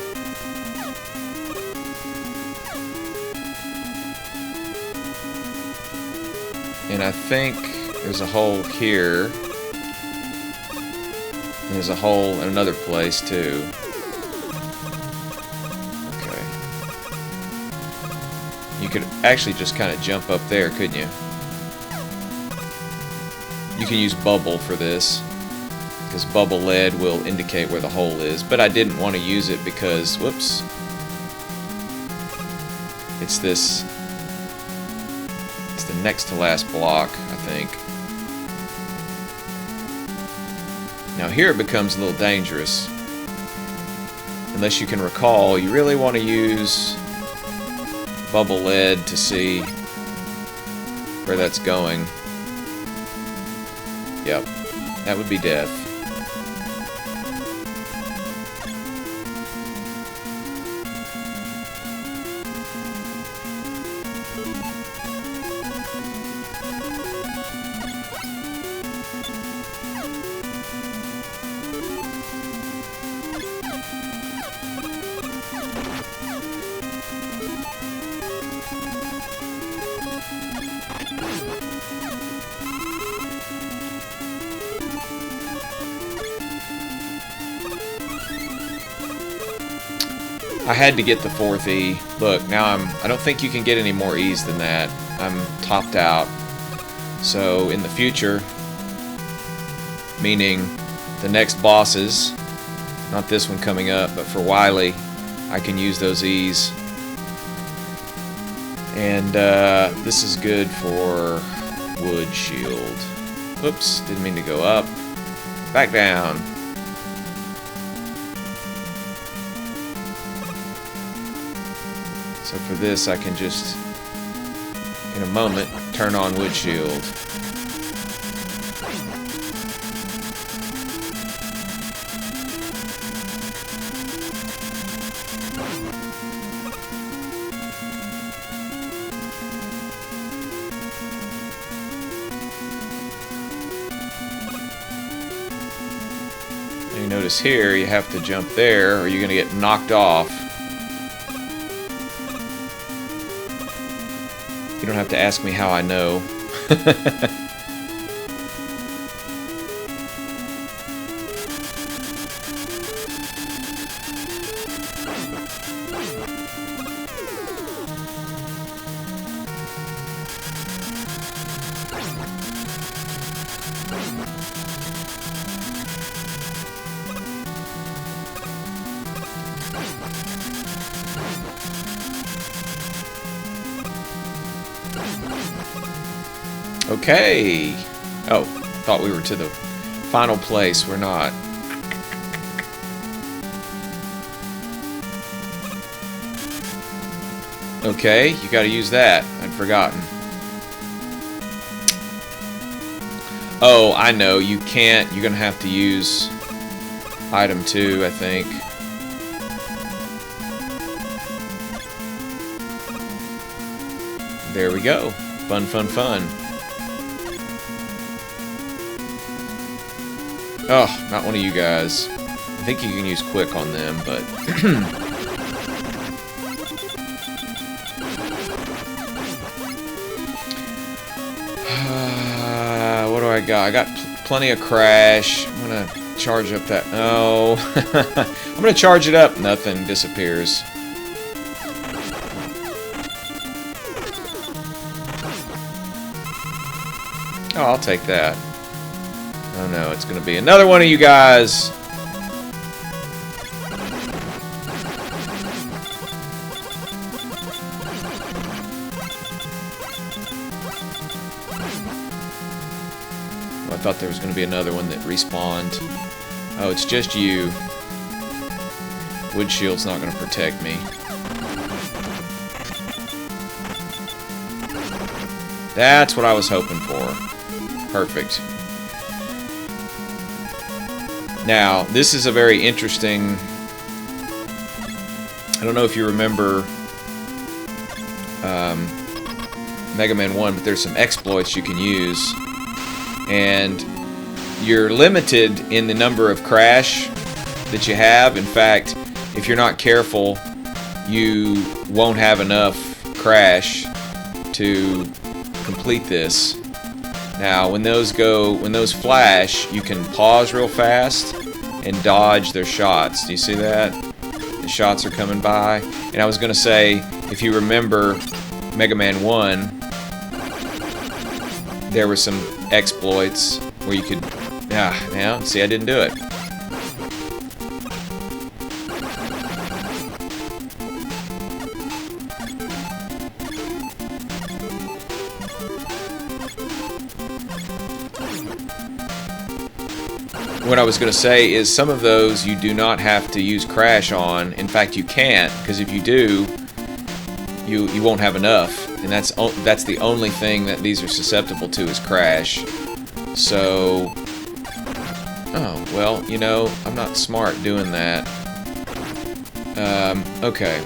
And I think there's a hole here. And there's a hole in another place, too. Okay. You could actually just kind of jump up there, couldn't you? You can use bubble for this, because bubble lead will indicate where the hole is, but I didn't want to use it because, whoops, it's the next to last block, I think. Now here it becomes a little dangerous. Unless you can recall, you really want to use bubble lead to see where that's going. Yep, that would be death. I had to get the 4th E. Look, now I don't think you can get any more E's than that. I'm topped out. So in the future, meaning the next bosses, not this one coming up, but for Wily, I can use those E's. And this is good for wood shield. Oops, didn't mean to go up. Back down. So for this, I can just, in a moment, turn on wood shield. And you notice here, you have to jump there, or you're going to get knocked off. You don't have to ask me how I know. Okay. Oh, thought we were to the final place. We're not. Okay, you gotta use that. I'd forgotten. Oh, I know. You can't. You're gonna have to use item 2, I think. There we go. Fun, fun, fun. Oh, not one of you guys. I think you can use quick on them, but... what do I got? I got plenty of crash. I'm gonna charge up that... Oh. I'm gonna charge it up. Nothing disappears. Oh, I'll take that. Oh no, it's gonna be another one of you guys. Oh, I thought there was gonna be another one that respawned. Oh, it's just you. Wood shield's not gonna protect me. That's what I was hoping for. Perfect. Now, this is a very interesting... I don't know if you remember Mega Man 1, but there's some exploits you can use. And you're limited in the number of crash that you have. In fact, if you're not careful, you won't have enough crash to complete this. Now, when those flash, you can pause real fast and dodge their shots. Do you see that? The shots are coming by. And I was going to say, if you remember Mega Man 1, there were some exploits where you could... now, see, I didn't do it. What I was going to say is some of those you do not have to use crash on. In fact, you can't, because if you do, you won't have enough. And that's the only thing that these are susceptible to is crash. So, oh, well, you know, I'm not smart doing that. Okay.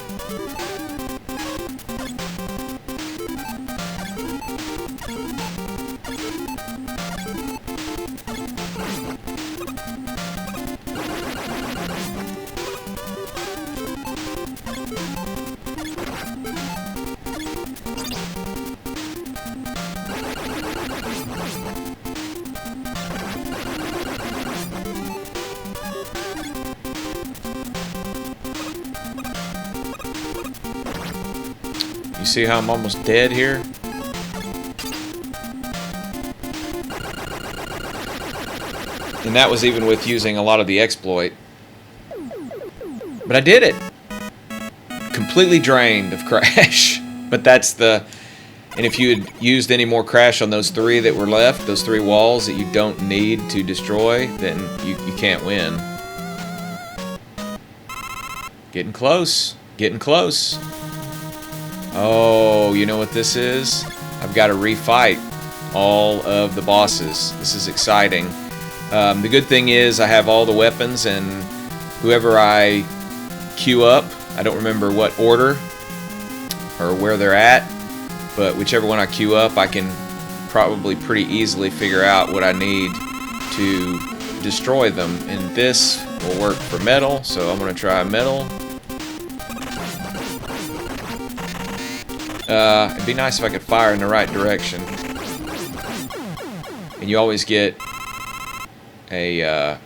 see how I'm almost dead here? And that was even with using a lot of the exploit. But I did it! Completely drained of crash. But that's the... And if you had used any more crash on those 3 that were left, those 3 walls that you don't need to destroy, then you can't win. Getting close. Getting close. Oh, you know what this is? I've got to refight all of the bosses. This is exciting. The good thing is I have all the weapons, and whoever I queue up, I don't remember what order or where they're at, but whichever one I queue up, I can probably pretty easily figure out what I need to destroy them. And this will work for metal, so I'm going to try metal. It'd be nice if I could fire in the right direction. And you always get a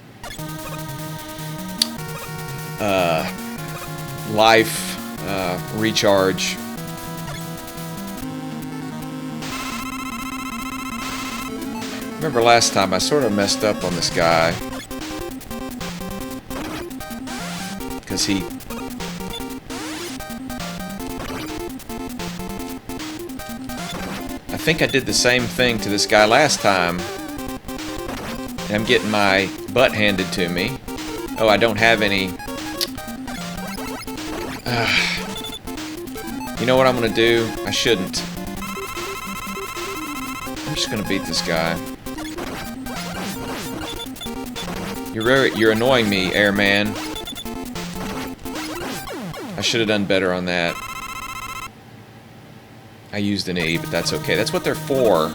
life recharge. Remember last time I sort of messed up on this guy because I think I did the same thing to this guy last time, and I'm getting my butt handed to me. Oh, I don't have any. You know what I'm gonna do? I shouldn't. I'm just gonna beat this guy. You're annoying me, Airman. I should have done better on that. I used an E, but that's okay. That's what they're for.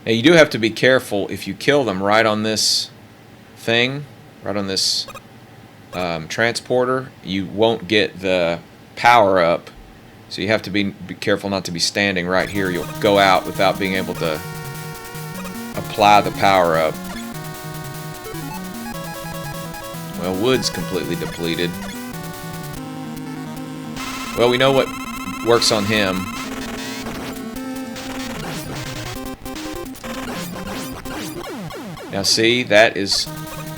Now you do have to be careful if you kill them right on this thing, right on this transporter, you won't get the power up. So you have to be careful not to be standing right here. You'll go out without being able to apply the power up. Well, wood's completely depleted. Well, we know what works on him. Now see, that is...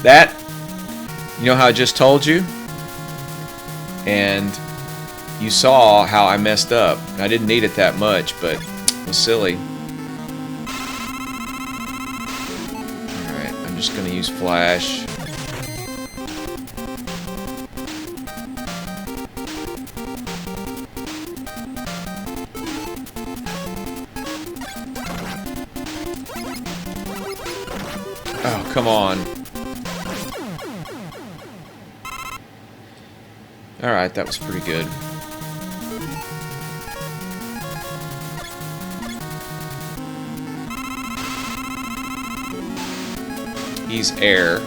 That... You know how I just told you? And you saw how I messed up. I didn't need it that much, but it was silly. Alright, I'm just going to use flash. Oh, come on. Alright, that was pretty good. He's air.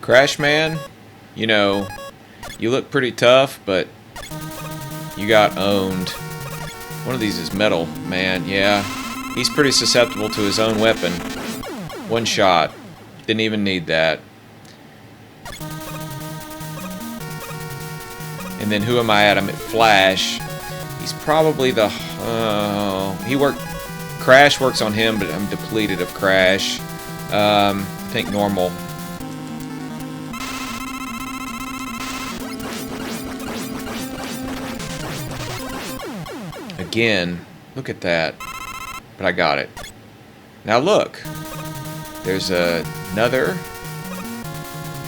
Crash Man, you know, you look pretty tough, but you got owned. One of these is metal, man, yeah. He's pretty susceptible to his own weapon. One shot. Didn't even need that. And then who am I at? I'm at Flash. He's probably the... Crash works on him, but I'm depleted of Crash. I think normal. Again, look at that. But I got it. Now look. There's another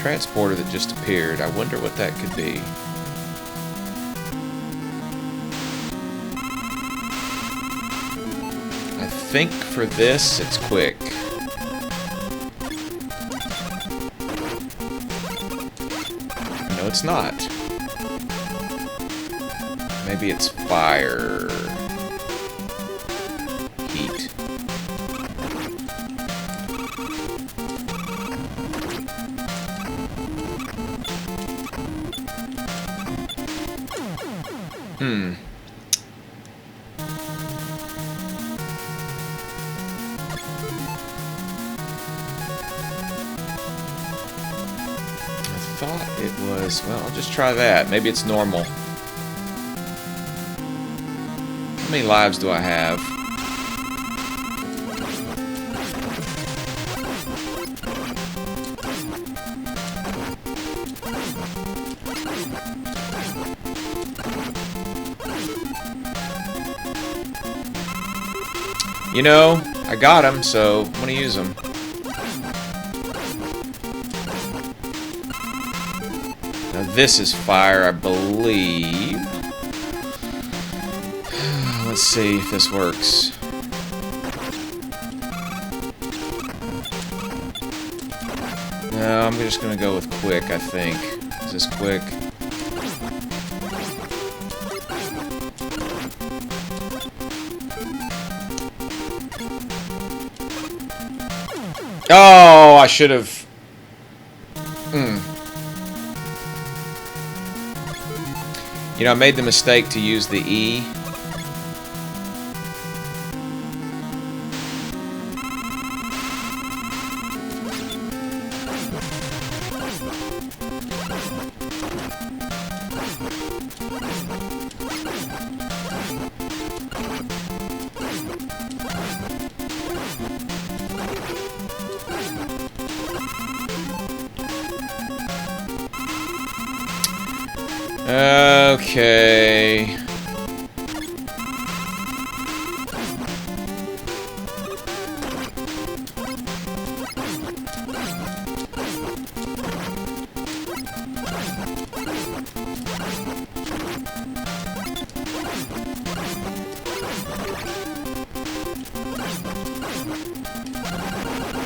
transporter that just appeared. I wonder what that could be. I think for this, it's quick. No, it's not. Maybe it's fire. Heat. Thought it was, well, I'll just try that. Maybe it's normal. How many lives do I have? You know, I got him, so I'm gonna use him. Now this is fire, I believe. Let's see if this works. No, I'm just gonna go with quick, I think. Is this quick? Oh, I should have. You know, I made the mistake to use the E. Okay.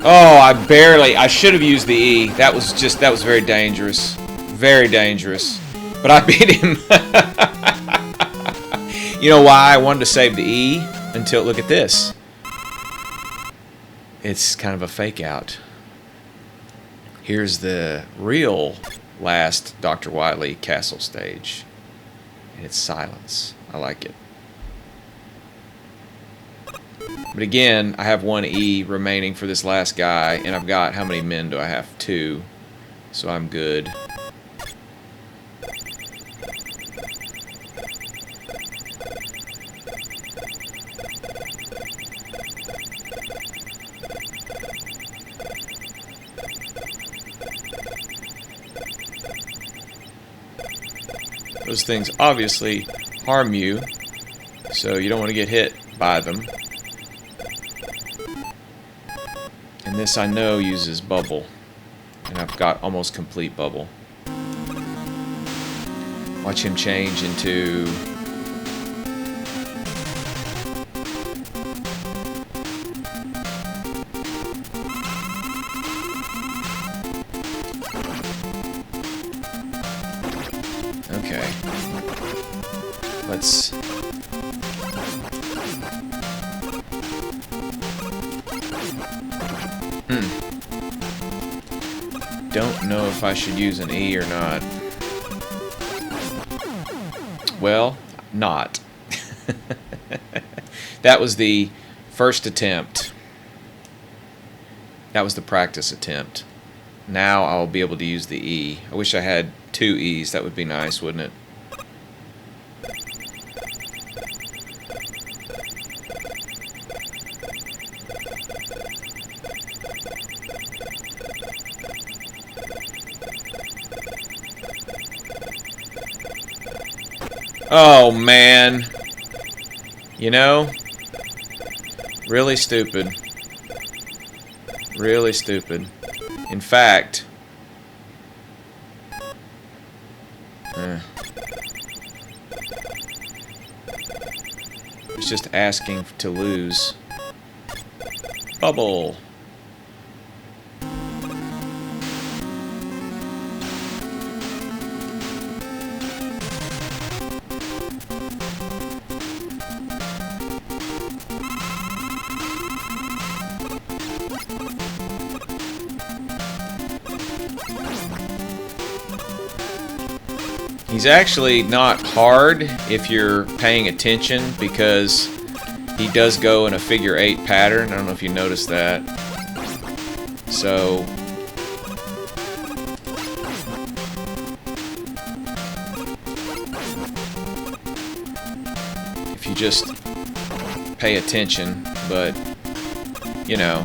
Oh, I should have used the E. That was very dangerous. Very dangerous. But I beat him. You know why I wanted to save the E? Until, look at this. It's kind of a fake out. Here's the real last Dr. Wily Castle stage. And it's silence. I like it. But again, I have one E remaining for this last guy, and I've got, how many men do I have? 2. So I'm good. Those things obviously harm you, so you don't want to get hit by them. And this I know uses bubble, and I've got almost complete bubble. Watch him change into... Okay. Let's... Don't know if I should use an E or not. Well, not. That was the first attempt. That was the practice attempt. Now I'll be able to use the E. I wish I had 2 E's. That would be nice, wouldn't it? Oh, man. You know? Really stupid. Really stupid. In fact... It's just asking to lose. Bubble. He's actually not hard if you're paying attention, because he does go in a figure 8 pattern. I don't know if you noticed that. So if you just pay attention, but you know,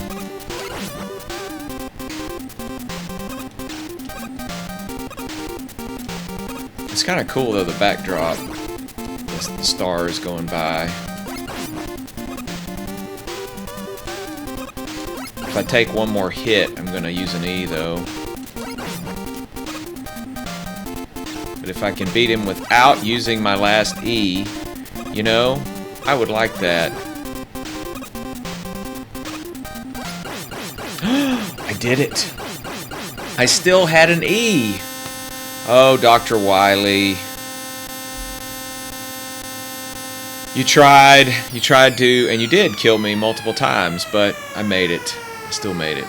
it's kind of cool though, the backdrop, the stars going by. If I take one more hit, I'm gonna use an E though. But if I can beat him without using my last E, you know, I would like that. I did it! I still had an E! Oh, Dr. Wily. You tried to, and you did kill me multiple times, but I made it. I still made it.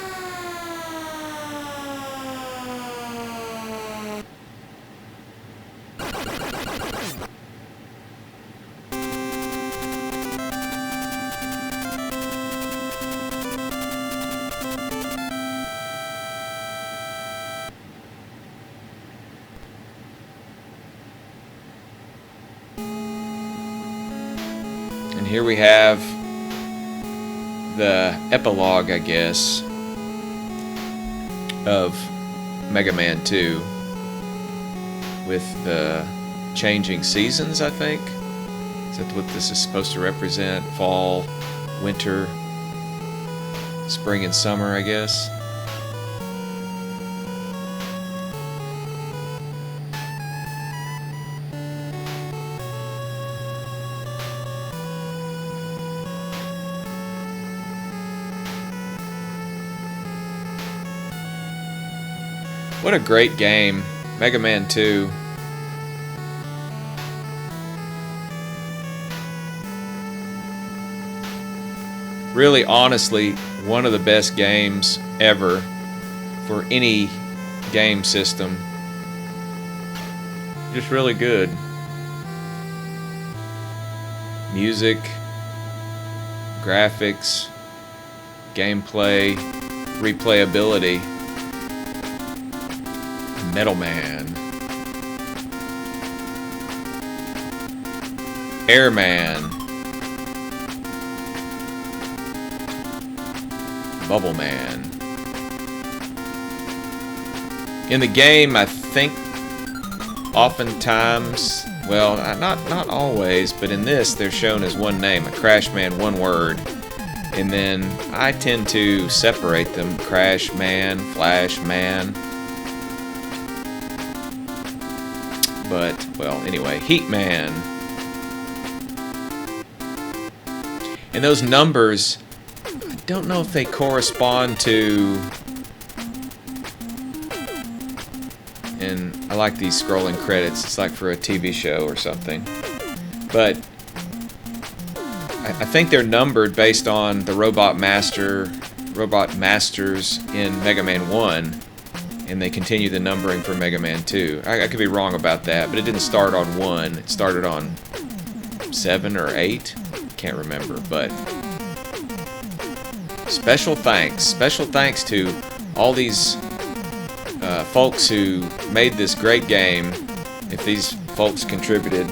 And here we have the epilogue, I guess, of Mega Man 2 with the changing seasons, I think. Is that what this is supposed to represent? Fall, winter, spring and summer, I guess. What a great game, Mega Man 2. Really, honestly, one of the best games ever for any game system. Just really good. Music, graphics, gameplay, replayability. Metal Man, Airman, Bubble Man. In the game, I think oftentimes, well, not always, but in this they're shown as one name, a Crash Man, one word, and then I tend to separate them: Crash Man, Flash Man. But, well, anyway, Heat Man. And those numbers, I don't know if they correspond to... And I like these scrolling credits. It's like for a TV show or something. But I think they're numbered based on the Robot Masters in Mega Man 1. And they continue the numbering for Mega Man 2. I could be wrong about that, but it didn't start on 1. It started on 7 or 8. Can't remember, but... Special thanks to all these folks who made this great game. If these folks contributed.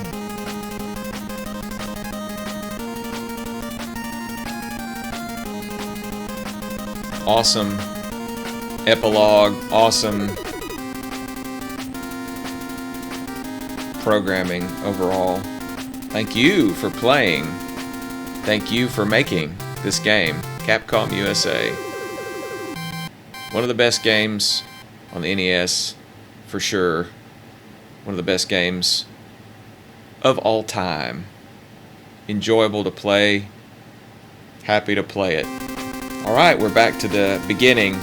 Awesome epilogue, awesome programming overall. Thank you for playing. Thank you for making this game. Capcom USA. One of the best games on the NES, for sure. One of the best games of all time. Enjoyable to play. Happy to play it. Alright, we're back to the beginning.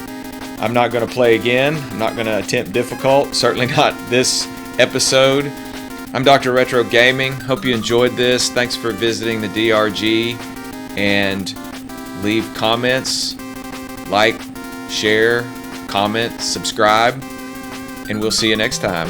I'm not going to play again. I'm not going to attempt difficult. Certainly not this episode. I'm Dr. Retro Gaming. Hope you enjoyed this. Thanks for visiting the DRG. And leave comments, like, share, comment, subscribe. And we'll see you next time.